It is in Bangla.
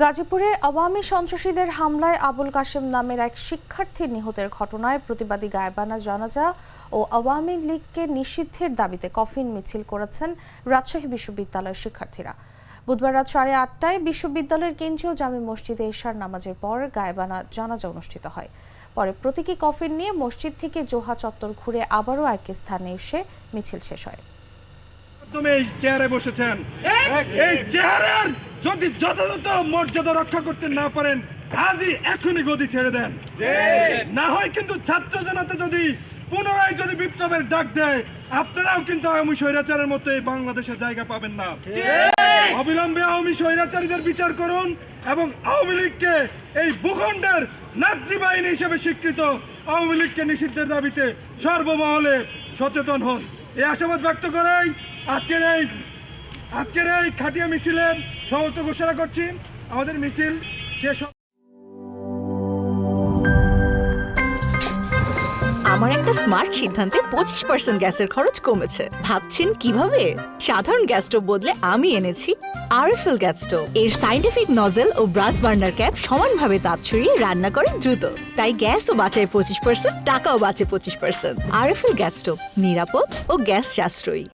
গাজীপুরে আওয়ামী সন্ত্রাসীদের হামলায় আবুল কাশেম নামের এক শিক্ষার্থীর নিহতের ঘটনায় প্রতিবাদী গায়েবানা জানাজা ও আওয়ামী লীগকে নিষিদ্ধের দাবিতে কফিন মিছিল করেছেন রাজশাহী বিশ্ববিদ্যালয়ের শিক্ষার্থীরা। বুধবার রাত 8:30টায় বিশ্ববিদ্যালয়ের কেন্দ্রীয় জামে মসজিদে এশার নামাজের পর গায়েবানা জানাজা অনুষ্ঠিত হয়। পরে প্রতীকী কফিন নিয়ে মসজিদ থেকে জোহা চত্বর ঘুরে আবারও এক স্থানে এসে মিছিল শেষ হয়। এই চেয়ারে বসেছেন, এই চেয়ারের যদি যথাযথ মর্যাদা রক্ষা করতে না পারেন আজই এখনই গদি ছেড়ে দেন, না হয় কিন্তু ছাত্র জনতা যদি পুনরায় যদি বিপ্লবের ডাক দেয় আপনারাও কিন্তু আওয়ামী স্বৈরাচারের মতো এই বাংলাদেশে জায়গা পাবেন না। অবিলম্বে আওয়ামী স্বৈরাচারীদের বিচার করুন এবং আওয়ামী লীগকে এই ভূখণ্ডের নাৎসি বাহিনী হিসেবে স্বীকৃত আওয়ামী লীগকে নিষিদ্ধের দাবিতে সর্বমহলে সচেতন হন। এই আশাবাদ ব্যক্ত করেই আজকের এই খাটিয়া মিছিলে সমাপ্ত ঘোষণা করছি। আমাদের মিছিল শেষ। আমার একটা স্মার্ট সিদ্ধান্তে 25% গ্যাসের খরচ কমেছে। ভাবছেন কিভাবে? সাধারণ গ্যাস স্টোভ বদলে আমি এনেছি আরএফএল গ্যাস স্টোভ। এর সাইন্টিফিক নজল ও ব্রাস বার্নার ক্যাপ সমানভাবে তাপ ছড়িয়ে রান্না করে দ্রুত, তাই গ্যাসও বাঁচায় 25%, টাকাও বাঁচে 25%। আরএফএল গ্যাস স্টোভ নিরাপদ ও গ্যাস সাশ্রয়ী।